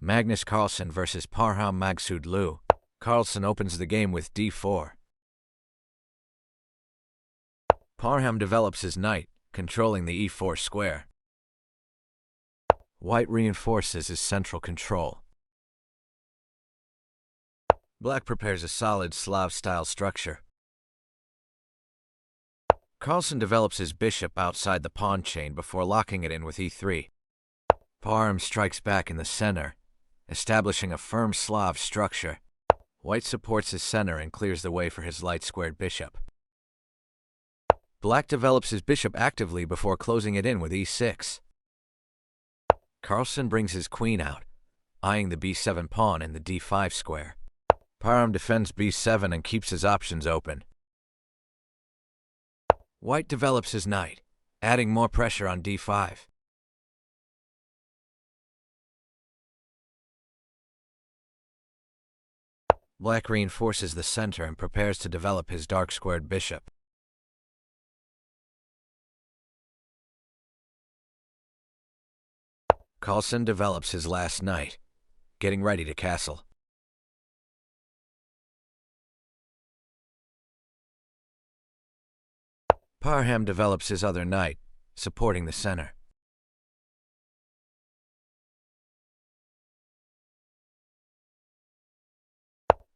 Magnus Carlsen versus Parham Cristobal. Carlsen opens the game with d4. Parham develops his knight, controlling the e4 square. White reinforces his central control. Black prepares a solid Slav-style structure. Carlsen develops his bishop outside the pawn chain before locking it in with e3. Parham strikes back in the center, establishing a firm Slav structure. White supports his center and clears the way for his light-squared bishop. Black develops his bishop actively before closing it in with e6. Carlsen brings his queen out, eyeing the b7 pawn in the d5 square. Parham defends b7 and keeps his options open. White develops his knight, adding more pressure on d5. Black reinforces the center and prepares to develop his dark-squared bishop. Carlsen develops his last knight, getting ready to castle. Parham develops his other knight, supporting the center.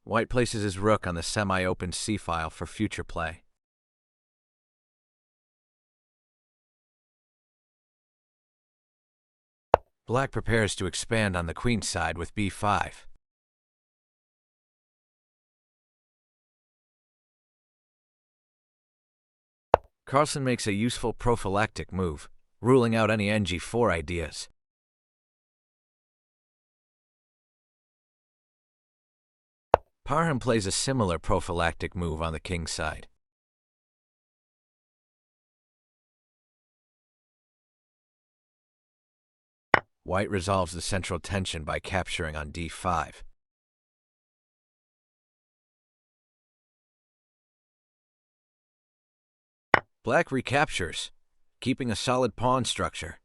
White places his rook on the semi-open c-file for future play. Black prepares to expand on the queen side with b5. Carlsen makes a useful prophylactic move, ruling out any ng4 ideas. Parham plays a similar prophylactic move on the king side. White resolves the central tension by capturing on d5. Black recaptures, keeping a solid pawn structure.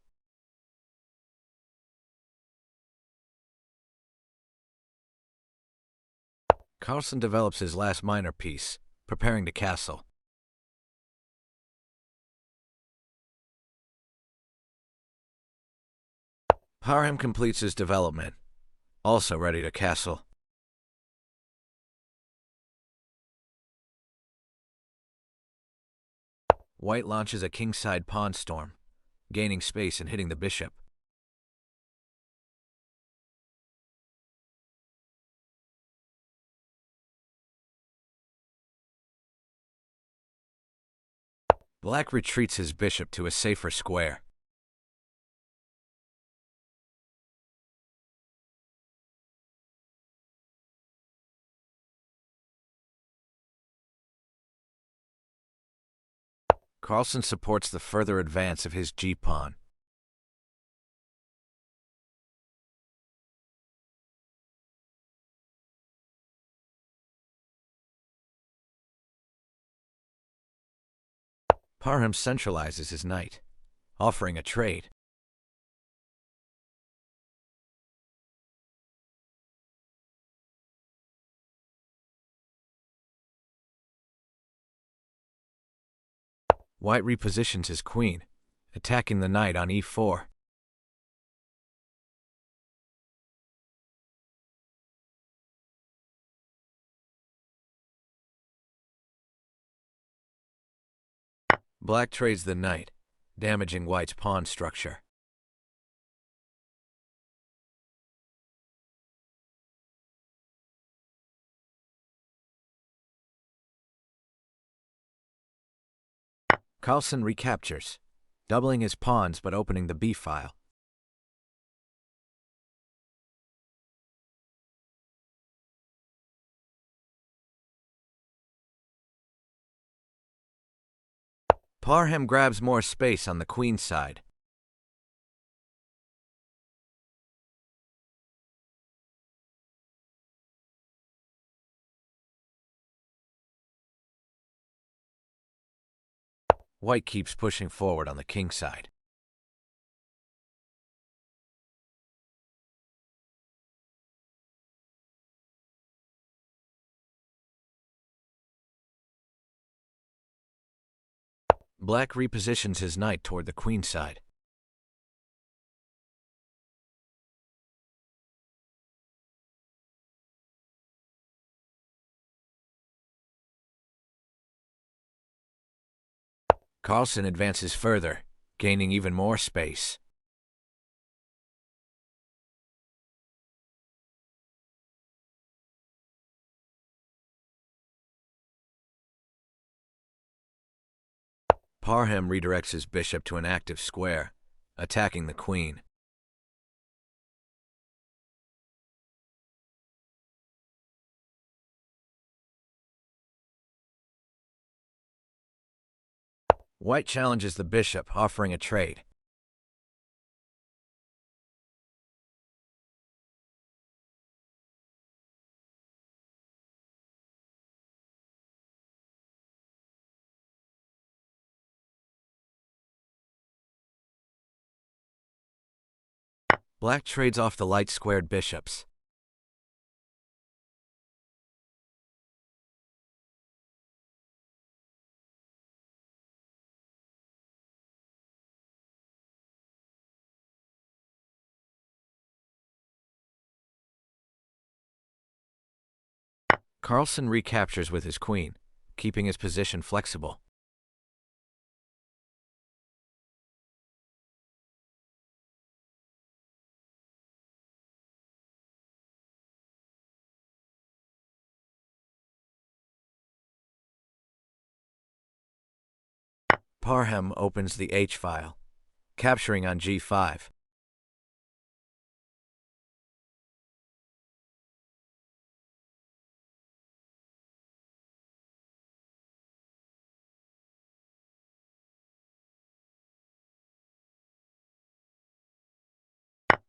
Carlsen develops his last minor piece, preparing to castle. Parham completes his development, also ready to castle. White launches a kingside pawn storm, gaining space and hitting the bishop. Black retreats his bishop to a safer square. Carlsen supports the further advance of his g-pawn. Parham centralizes his knight, offering a trade. White repositions his queen, attacking the knight on e4. Black trades the knight, damaging White's pawn structure. Carlsen recaptures, doubling his pawns but opening the b-file. Parham grabs more space on the queen side. White keeps pushing forward on the king side. Black repositions his knight toward the queen side. Carlsen advances further, gaining even more space. Parham redirects his bishop to an active square, attacking the queen. White challenges the bishop, offering a trade. Black trades off the light-squared bishops. Carlsen recaptures with his queen, keeping his position flexible. Parham opens the H-file, capturing on G5.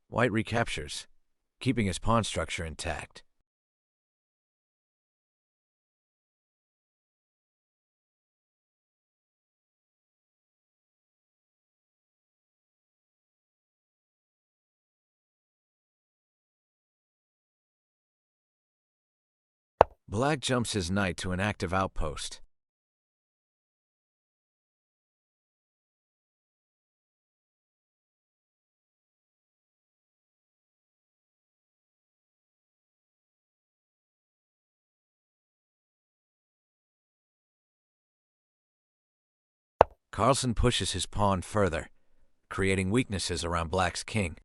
White recaptures, keeping his pawn structure intact. Black jumps his knight to an active outpost. Carlsen pushes his pawn further, creating weaknesses around Black's king.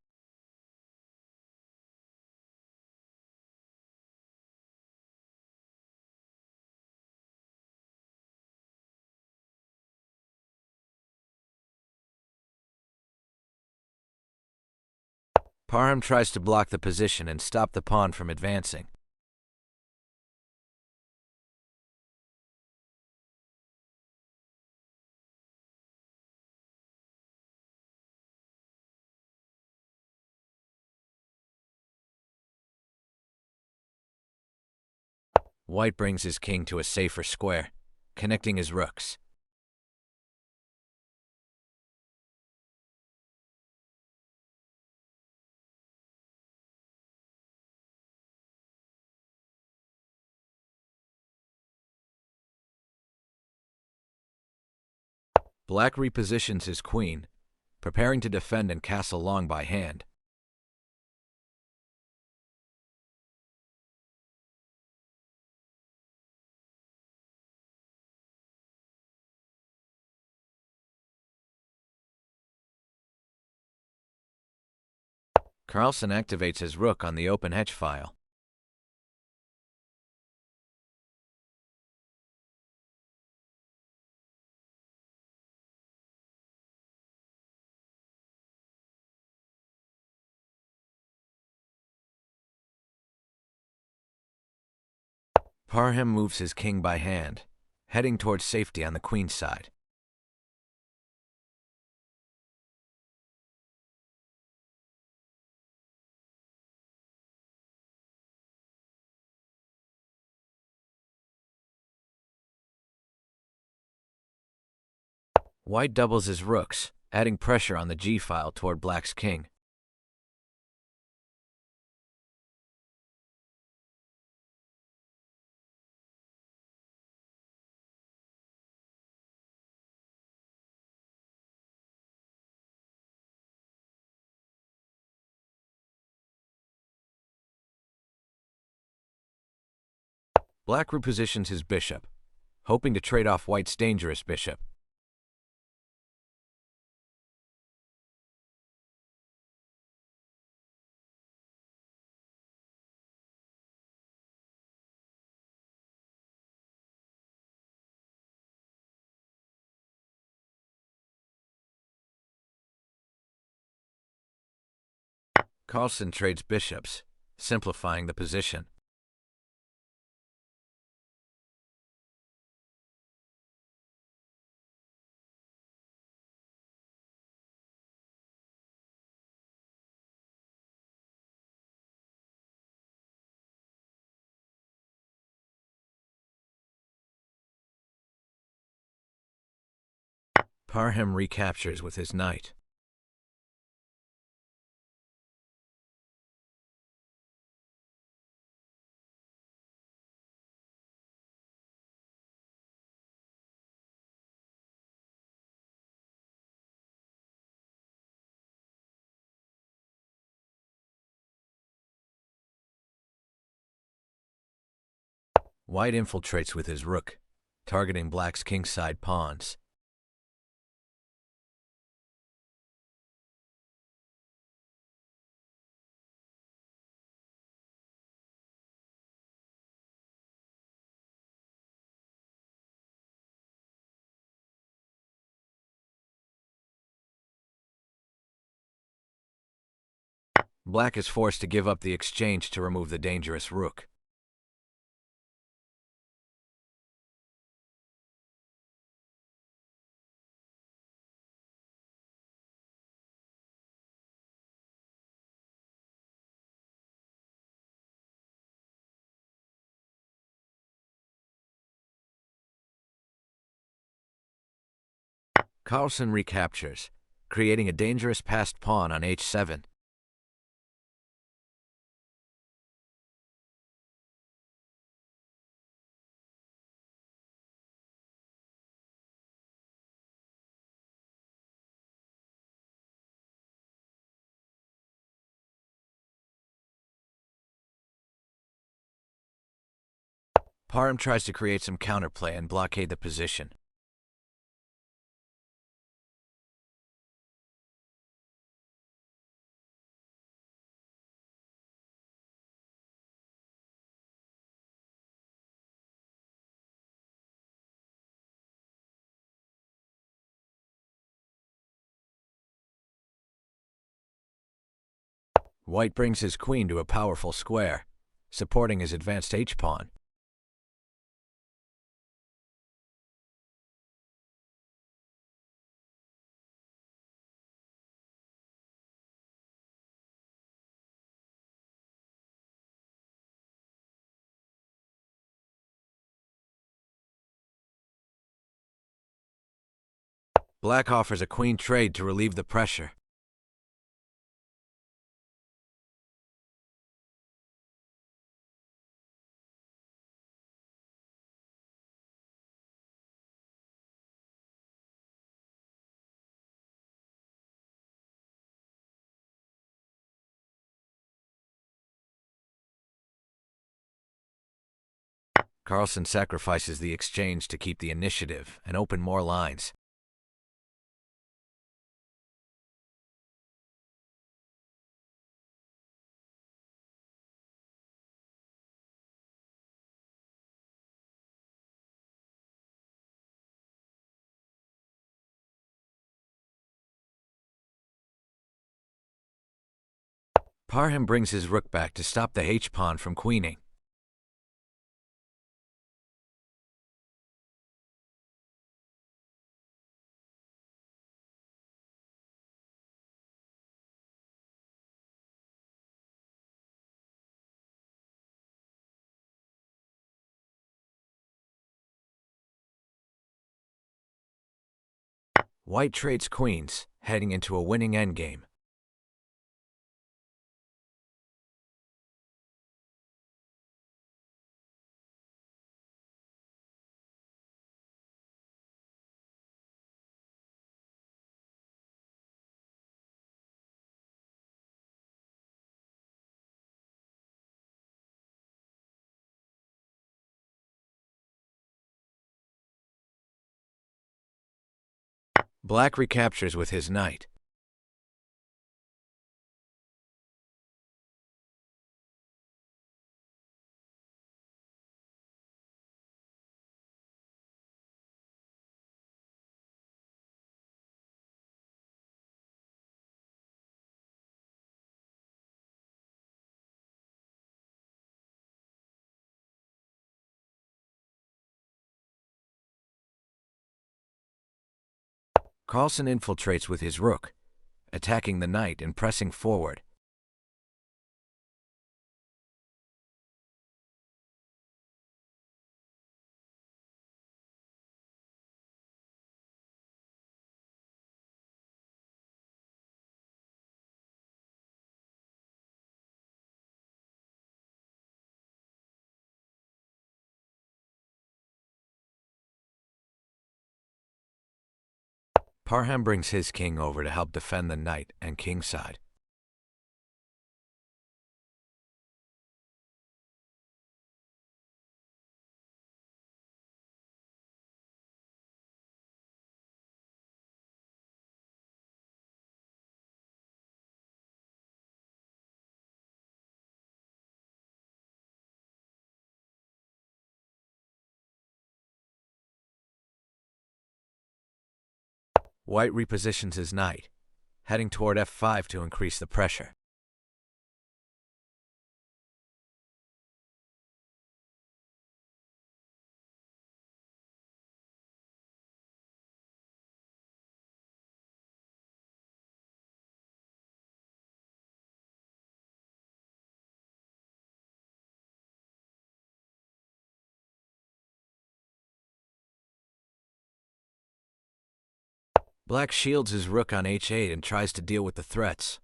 Parham tries to block the position and stop the pawn from advancing. White brings his king to a safer square, connecting his rooks. Black repositions his queen, preparing to defend and castle long by hand. Carlsen activates his rook on the open H-file. Parham moves his king by hand, heading towards safety on the queen's side. White doubles his rooks, adding pressure on the G-file toward Black's king. Black repositions his bishop, hoping to trade off White's dangerous bishop. Carlsen trades bishops, simplifying the position. Parham recaptures with his knight. White infiltrates with his rook, targeting Black's kingside pawns. Black is forced to give up the exchange to remove the dangerous rook. Carlsen recaptures, creating a dangerous passed pawn on h7. Parham tries to create some counterplay and blockade the position. White brings his queen to a powerful square, supporting his advanced h-pawn. Black offers a queen trade to relieve the pressure. Carlsen sacrifices the exchange to keep the initiative and open more lines. Parham brings his rook back to stop the h-pawn from queening. White trades queens, heading into a winning endgame. Black recaptures with his knight. Carlsen infiltrates with his rook, attacking the knight and pressing forward. Parham brings his king over to help defend the knight and king side. White repositions his knight, heading toward f5 to increase the pressure. Black shields his rook on h8 and tries to deal with the threats.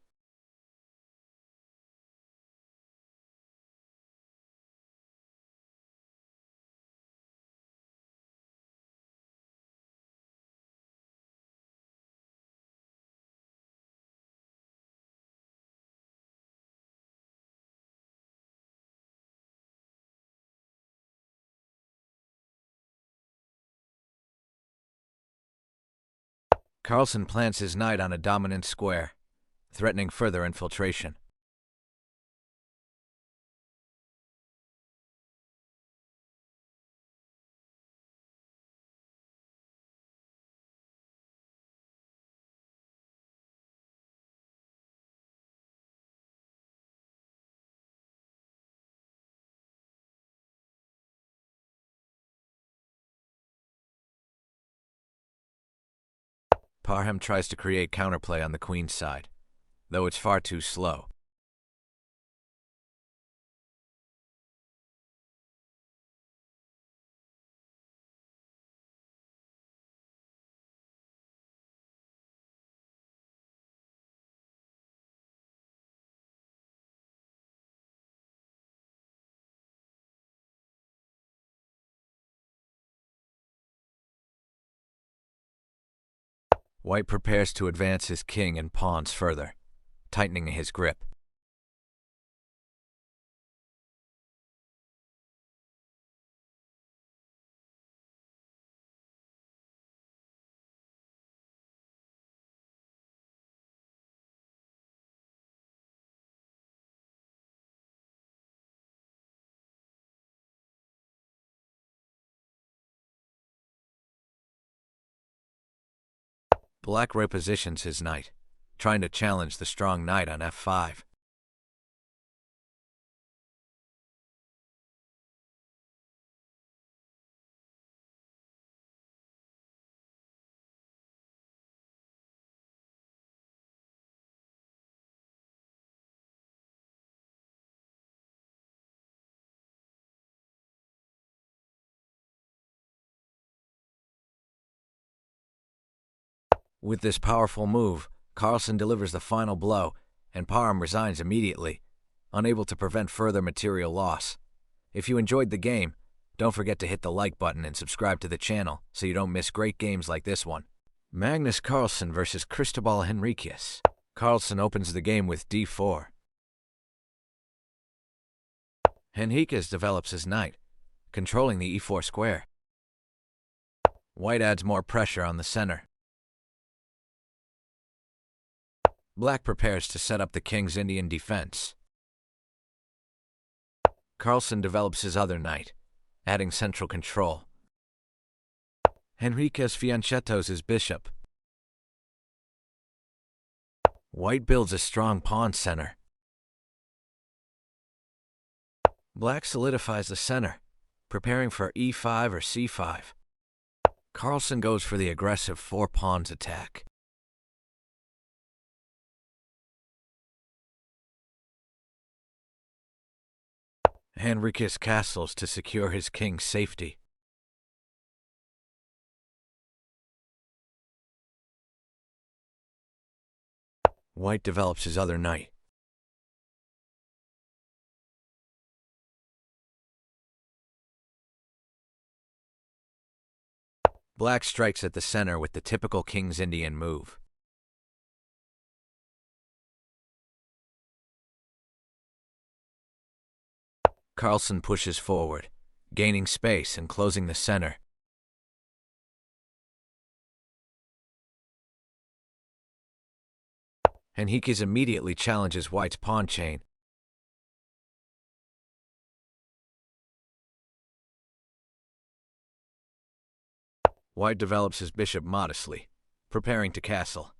Carlsen plants his knight on a dominant square, threatening further infiltration. Parham tries to create counterplay on the queen's side, though it's far too slow. White prepares to advance his king and pawns further, tightening his grip. Black repositions his knight, trying to challenge the strong knight on f5. With this powerful move, Carlsen delivers the final blow, and Parham resigns immediately, unable to prevent further material loss. If you enjoyed the game, don't forget to hit the like button and subscribe to the channel so you don't miss great games like this one. Magnus Carlsen versus Cristobal Henriquez. Carlsen opens the game with d4. Henriquez develops his knight, controlling the e4 square. White adds more pressure on the center. Black prepares to set up the king's Indian defense. Carlsen develops his other knight, adding central control. Henriquez fianchettos his bishop. White builds a strong pawn center. Black solidifies the center, preparing for e5 or c5. Carlsen goes for the aggressive four pawns attack. Henriquez castles to secure his king's safety. White develops his other knight. Black strikes at the center with the typical King's Indian move. Carlsen pushes forward, gaining space and closing the center. Henriquez immediately challenges White's pawn chain. White develops his bishop modestly, preparing to castle.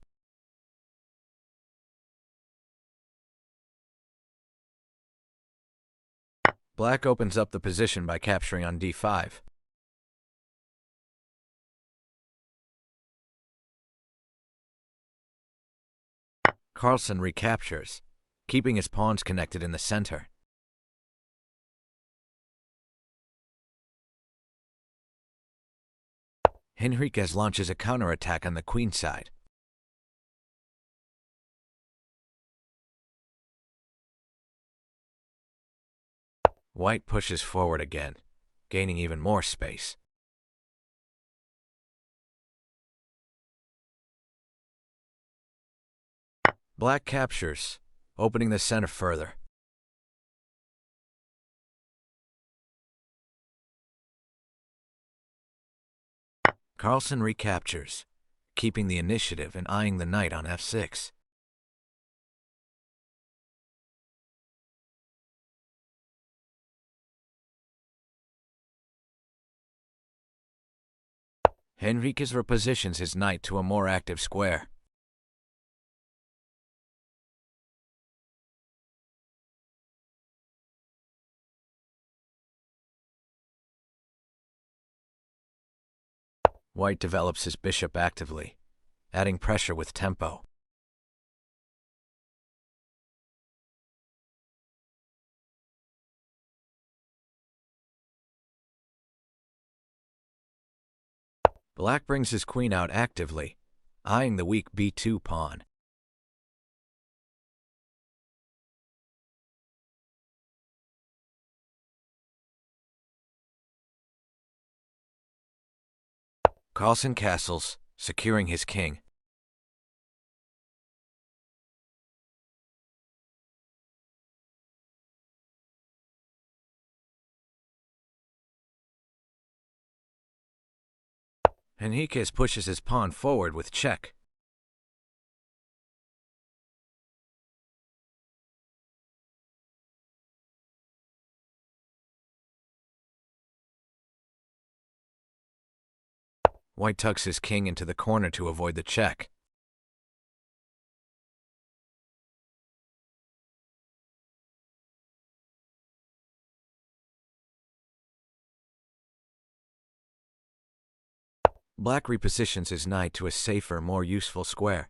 Black opens up the position by capturing on d5. Carlsen recaptures, keeping his pawns connected in the center. Henriquez launches a counterattack on the queen side. White pushes forward again, gaining even more space. Black captures, opening the center further. Carlsen recaptures, keeping the initiative and eyeing the knight on f6. Henriquez repositions his knight to a more active square. White develops his bishop actively, adding pressure with tempo. Black brings his queen out actively, eyeing the weak b2 pawn. Carlsen castles, securing his king. Henriquez pushes his pawn forward with check. White tucks his king into the corner to avoid the check. Black repositions his knight to a safer, more useful square.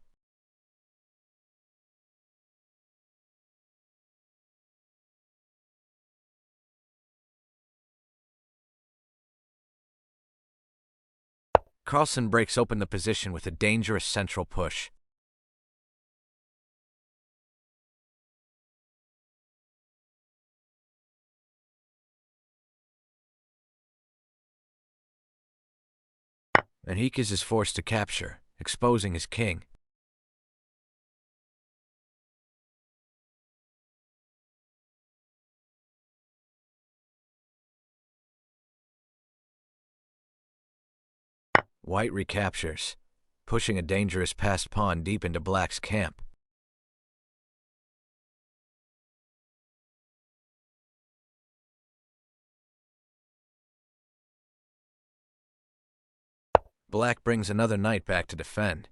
Carlsen breaks open the position with a dangerous central push. Henriquez is forced to capture, exposing his king. White recaptures, pushing a dangerous passed pawn deep into Black's camp. Black brings another knight back to defend.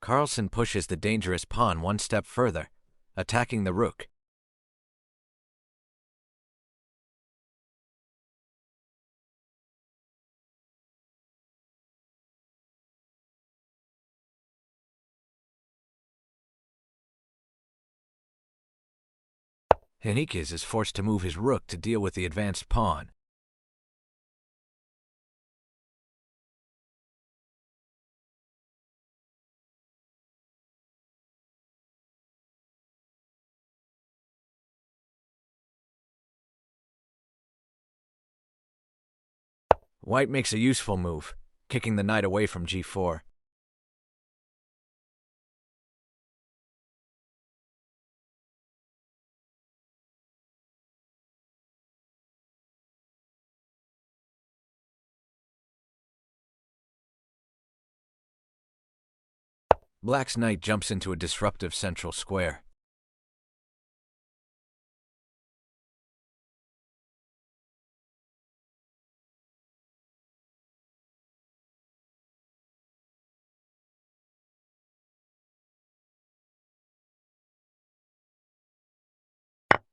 Carlsen pushes the dangerous pawn one step further, attacking the rook. Henriquez is forced to move his rook to deal with the advanced pawn. White makes a useful move, kicking the knight away from g4. Black's knight jumps into a disruptive central square.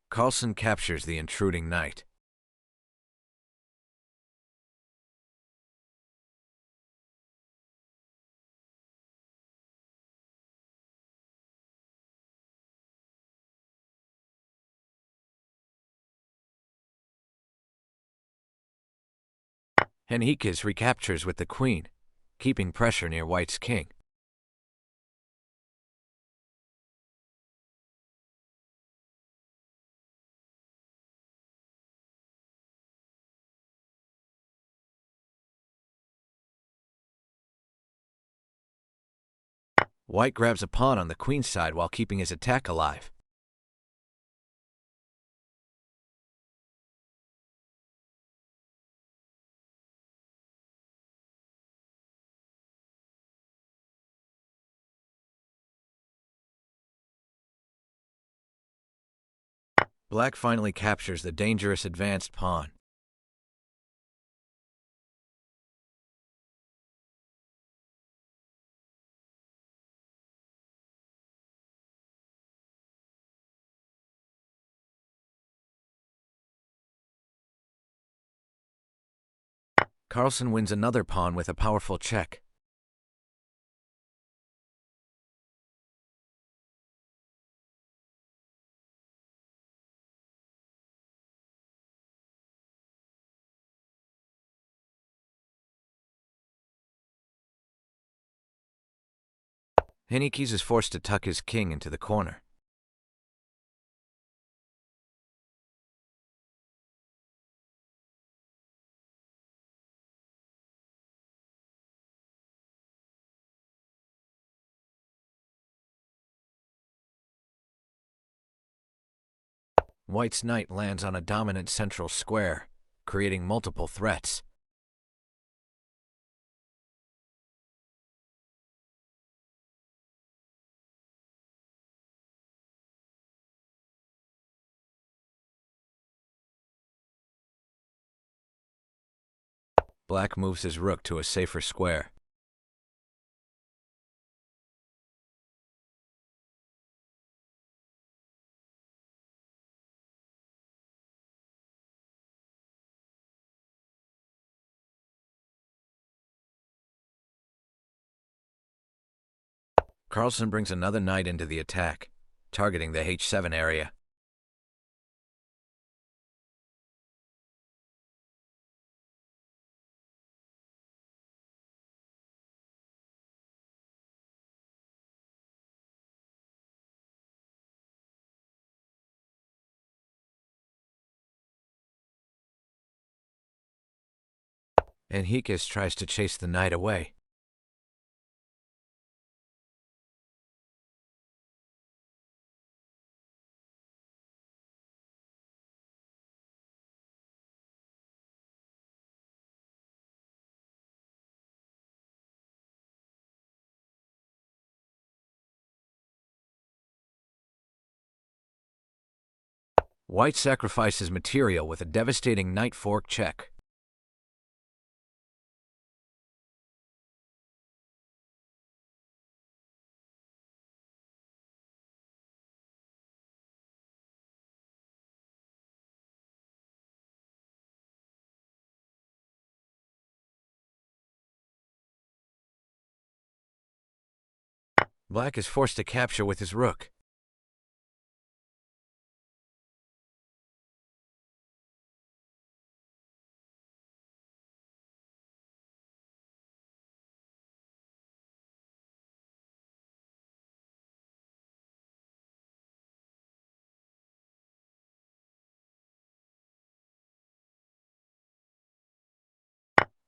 Carlsen captures the intruding knight. Henriquez recaptures with the queen, keeping pressure near White's king. White grabs a pawn on the queen's side while keeping his attack alive. Black finally captures the dangerous advanced pawn. Carlsen wins another pawn with a powerful check. Henriquez is forced to tuck his king into the corner. White's knight lands on a dominant central square, creating multiple threats. Black moves his rook to a safer square. Carlsen brings another knight into the attack, targeting the h7 area. Henriquez tries to chase the knight away. White sacrifices material with a devastating knight fork check. Black is forced to capture with his rook.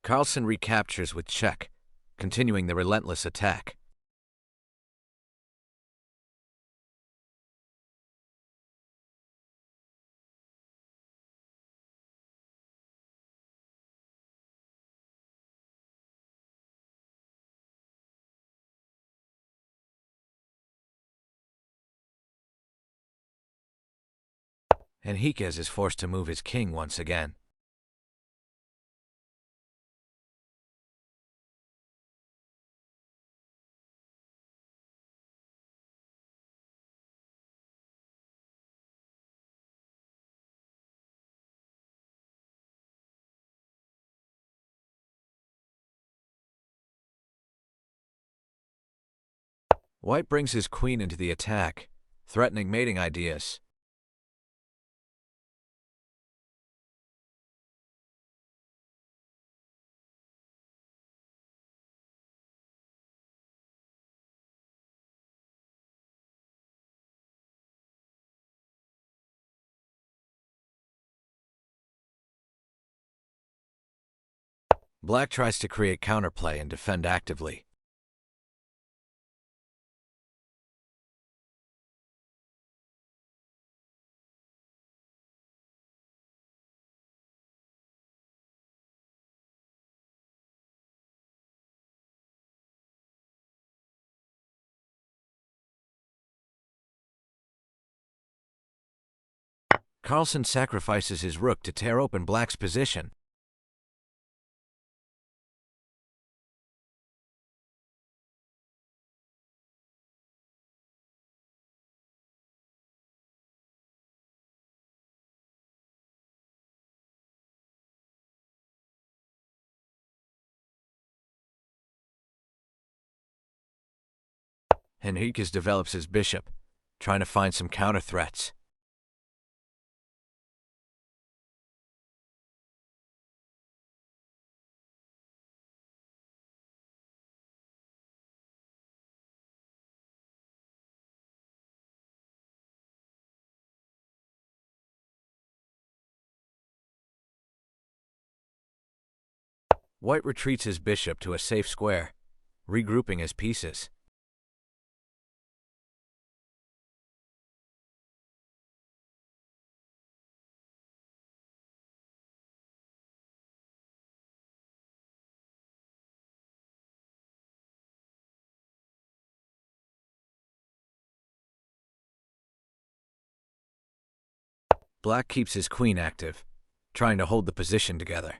Carlsen recaptures with check, continuing the relentless attack. Henriquez is forced to move his king once again. White brings his queen into the attack, threatening mating ideas. Black tries to create counterplay and defend actively. Carlsen sacrifices his rook to tear open Black's position. Henriquez develops his bishop, trying to find some counter threats. White retreats his bishop to a safe square, regrouping his pieces. Black keeps his queen active, trying to hold the position together.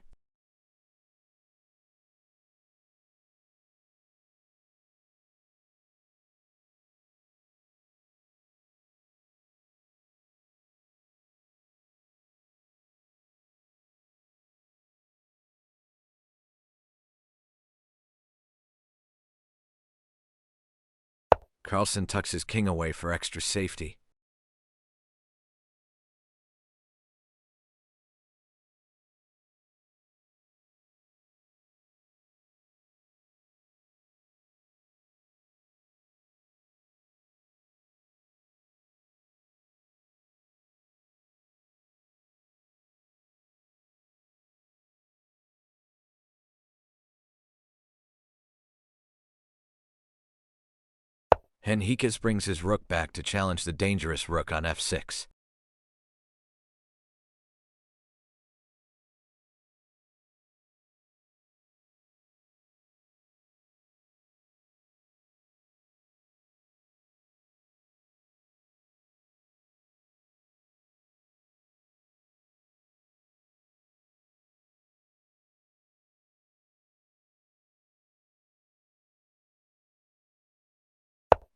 Carlsen tucks his king away for extra safety. Henriquez brings his rook back to challenge the dangerous rook on f6.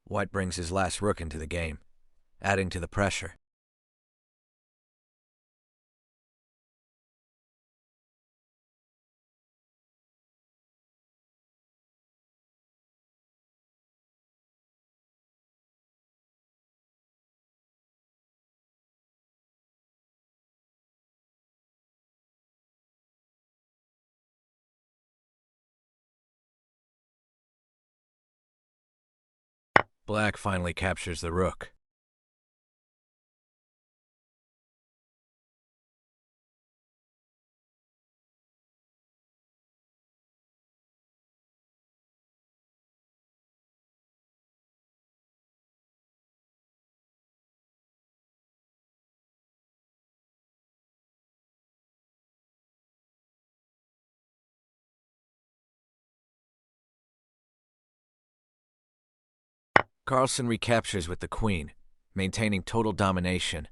White brings his last rook into the game, adding to the pressure. Black finally captures the rook. Carlsen recaptures with the queen, maintaining total domination.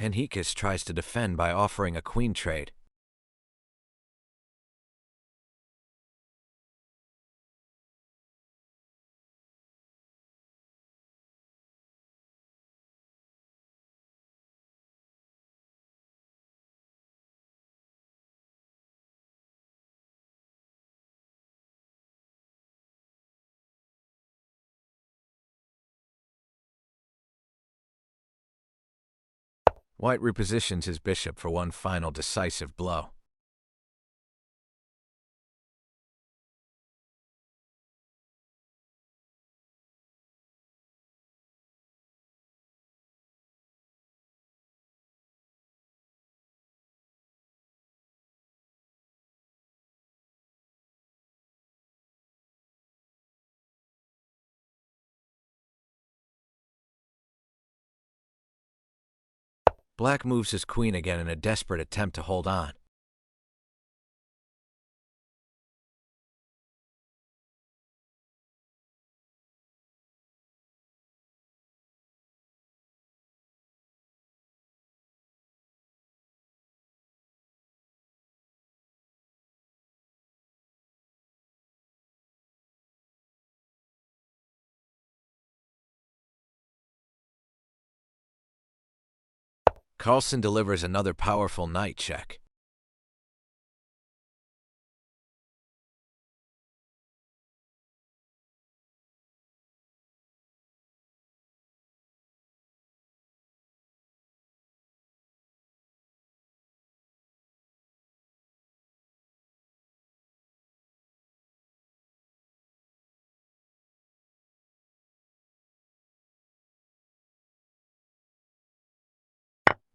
Henriquez tries to defend by offering a queen trade. White repositions his bishop for one final decisive blow. Black moves his queen again in a desperate attempt to hold on. Carlsen delivers another powerful knight check.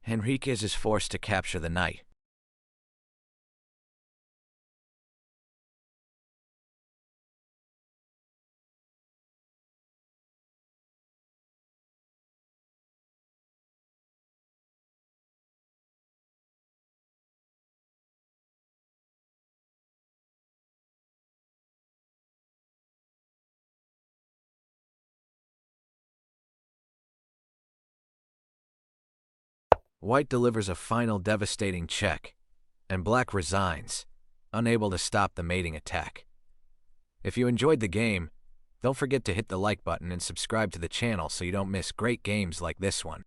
Henriquez is forced to capture the knight. White delivers a final devastating check, and Black resigns, unable to stop the mating attack. If you enjoyed the game, don't forget to hit the like button and subscribe to the channel so you don't miss great games like this one.